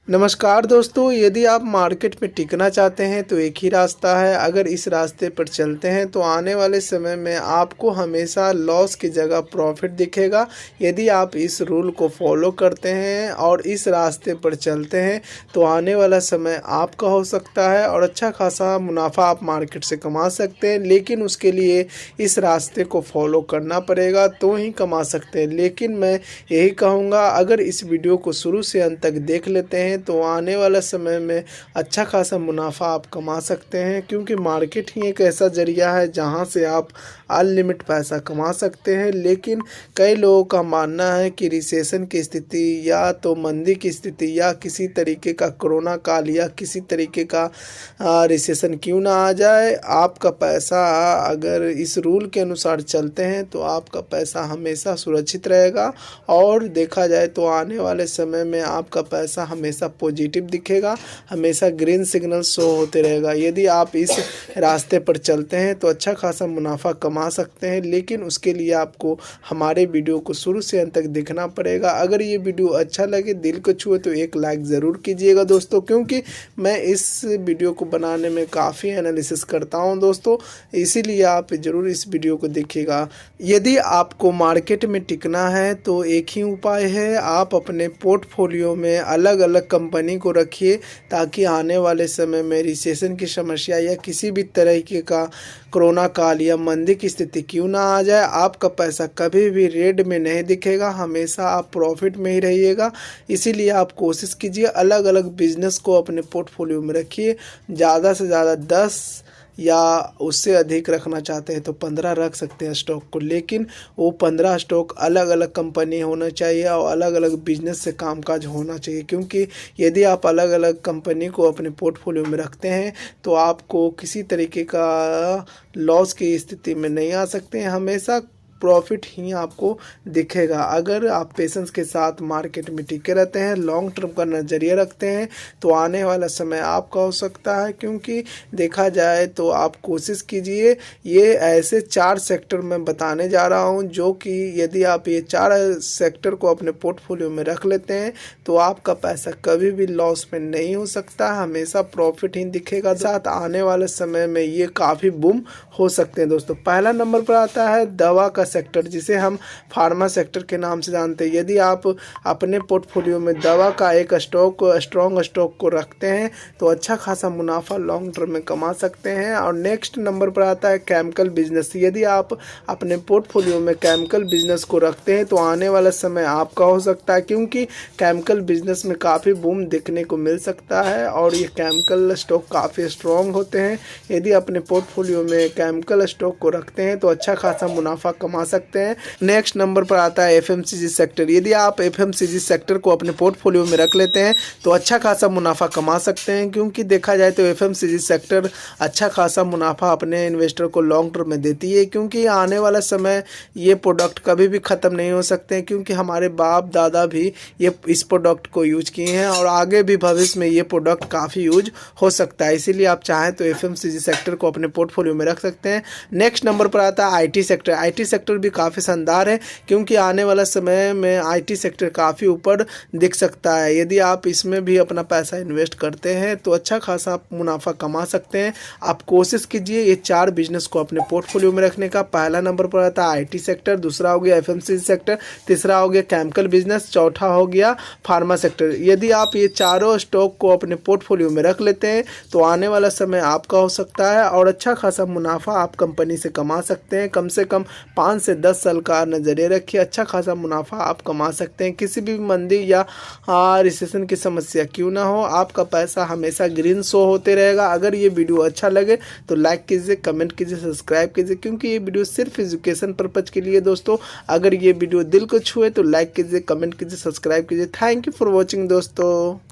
नमस्कार दोस्तों, यदि आप मार्केट में टिकना चाहते हैं तो एक ही रास्ता है। अगर इस रास्ते पर चलते हैं तो आने वाले समय में आपको हमेशा लॉस की जगह प्रॉफिट दिखेगा। यदि आप इस रूल को फॉलो करते हैं और इस रास्ते पर चलते हैं तो आने वाला समय आपका हो सकता है और अच्छा खासा मुनाफा आप मार्केट से कमा सकते हैं। लेकिन उसके लिए इस रास्ते को फॉलो करना पड़ेगा तो ही कमा सकते हैं। लेकिन मैं यही कहूँगा, अगर इस वीडियो को शुरू से अंत तक देख लेते हैं तो आने वाला समय में अच्छा खासा मुनाफा आप कमा सकते हैं, क्योंकि मार्केट ही एक ऐसा जरिया है जहां से आप अनलिमिट पैसा कमा सकते हैं। लेकिन कई लोगों का मानना है कि रिसेशन की स्थिति या तो मंदी की स्थिति या किसी तरीके का कोरोना काल या किसी तरीके का रिसेशन क्यों ना आ जाए, आपका पैसा अगर इस रूल के अनुसार चलते हैं तो आपका पैसा हमेशा सुरक्षित रहेगा। और देखा जाए तो आने वाले समय में आपका पैसा हमेशा पॉजिटिव दिखेगा, हमेशा ग्रीन सिग्नल शो होते रहेगा। यदि आप इस रास्ते पर चलते हैं तो अच्छा खासा मुनाफा कमा सकते हैं। लेकिन उसके लिए आपको हमारे वीडियो को शुरू से अंत तक देखना पड़ेगा। अगर ये वीडियो अच्छा लगे, दिल को छुए, तो एक लाइक ज़रूर कीजिएगा दोस्तों, क्योंकि मैं इस वीडियो को बनाने में काफ़ी एनालिसिस करता हूं दोस्तों, इसीलिए आप ज़रूर इस वीडियो को देखिएगा। यदि आपको मार्केट में टिकना है तो एक ही उपाय है, आप अपने पोर्टफोलियो में अलग अलग कंपनी को रखिए, ताकि आने वाले समय में रिसेशन की समस्या या किसी भी तरीके का कोरोना काल या मंदी की स्थिति क्यों ना आ जाए, आपका पैसा कभी भी रेड में नहीं दिखेगा, हमेशा आप प्रॉफिट में ही रहिएगा। इसीलिए आप कोशिश कीजिए, अलग अलग बिजनेस को अपने पोर्टफोलियो में रखिए। ज़्यादा से ज़्यादा 10 या उससे अधिक रखना चाहते हैं तो 15 रख सकते हैं स्टॉक को, लेकिन वो 15 स्टॉक अलग अलग कंपनी होना चाहिए और अलग अलग बिजनेस से कामकाज होना चाहिए। क्योंकि यदि आप अलग अलग कंपनी को अपने पोर्टफोलियो में रखते हैं तो आपको किसी तरीके का लॉस की स्थिति में नहीं आ सकते हैं, हमेशा प्रॉफिट ही आपको दिखेगा। अगर आप पेशेंस के साथ मार्केट में टिके रहते हैं, लॉन्ग टर्म का नज़रिया रखते हैं, तो आने वाला समय आपका हो सकता है। क्योंकि देखा जाए तो आप कोशिश कीजिए, ये ऐसे 4 सेक्टर मैं बताने जा रहा हूं जो कि यदि आप ये 4 सेक्टर को अपने पोर्टफोलियो में रख लेते हैं तो आपका पैसा कभी भी लॉस में नहीं हो सकता, हमेशा प्रॉफिट ही दिखेगा। साथ आने वाले समय में ये काफ़ी बूम हो सकते हैं दोस्तों। पहला नंबर पर आता है दवा का सेक्टर, जिसे हम फार्मा सेक्टर के नाम से जानते हैं। यदि आप अपने पोर्टफोलियो में दवा का एक स्ट्रॉन्ग स्टॉक को रखते हैं तो अच्छा खासा मुनाफा लॉन्ग टर्म में कमा सकते हैं। और नेक्स्ट नंबर पर आता है केमिकल बिजनेस। यदि आप अपने पोर्टफोलियो में केमिकल बिजनेस को रखते हैं तो आने वाला समय आपका हो सकता है, क्योंकि केमिकल बिजनेस में काफ़ी बूम देखने को मिल सकता है और ये केमिकल स्टॉक काफ़ी स्ट्रॉन्ग होते हैं। यदि अपने पोर्टफोलियो में केमिकल स्टॉक को रखते हैं तो अच्छा खासा मुनाफा कमा सकते हैं। नेक्स्ट नंबर पर आता है एफएमसीजी सेक्टर। यदि आप एफएमसीजी सेक्टर को अपने पोर्टफोलियो में रख लेते हैं तो अच्छा खासा मुनाफा कमा सकते हैं, क्योंकि देखा जाए तो एफएमसीजी सेक्टर अच्छा खासा मुनाफा अपने इन्वेस्टर को लॉन्ग टर्म में देती है। क्योंकि आने वाला समय ये प्रोडक्ट कभी भी ख़त्म नहीं हो सकते हैं, क्योंकि हमारे बाप दादा भी ये इस प्रोडक्ट को यूज किए हैं और आगे भी भविष्य में ये प्रोडक्ट काफ़ी यूज हो सकता है। इसीलिए आप चाहें तो एफएमसीजी सेक्टर को अपने पोर्टफोलियो में रख सकते हैं। नेक्स्ट नंबर पर आता है आईटी सेक्टर। आईटी सेक्टर भी काफ़ी शानदार है, क्योंकि आने वाला समय में आईटी सेक्टर काफ़ी ऊपर दिख सकता है। यदि आप इसमें भी अपना पैसा इन्वेस्ट करते हैं तो अच्छा खासा मुनाफा कमा सकते हैं। आप कोशिश कीजिए ये 4 बिजनेस को अपने पोर्टफोलियो में रखने का। पहला नंबर पर आता है आईटी सेक्टर, दूसरा हो गया एफएमसीजी सेक्टर, तीसरा हो गया केमिकल बिजनेस, चौथा हो गया फार्मा सेक्टर। यदि आप ये चारों स्टॉक को अपने पोर्टफोलियो में रख लेते हैं तो आने वाला समय आपका हो सकता है और अच्छा खासा मुनाफा आप कंपनी से कमा सकते हैं। कम से कम 5 से 10 साल का नज़रिए रखिए, अच्छा खासा मुनाफा आप कमा सकते हैं। किसी भी मंदी या रिसेशन की समस्या क्यों ना हो, आपका पैसा हमेशा ग्रीन शो होते रहेगा। अगर ये वीडियो अच्छा लगे तो लाइक कीजिए, कमेंट कीजिए, सब्सक्राइब कीजिए, क्योंकि ये वीडियो सिर्फ एजुकेशन पर्पज़ के लिए दोस्तों। अगर ये वीडियो दिल को छुए तो लाइक कीजिए, कमेंट कीजिए, सब्सक्राइब कीजिए। थैंक यू फॉर वॉचिंग दोस्तों।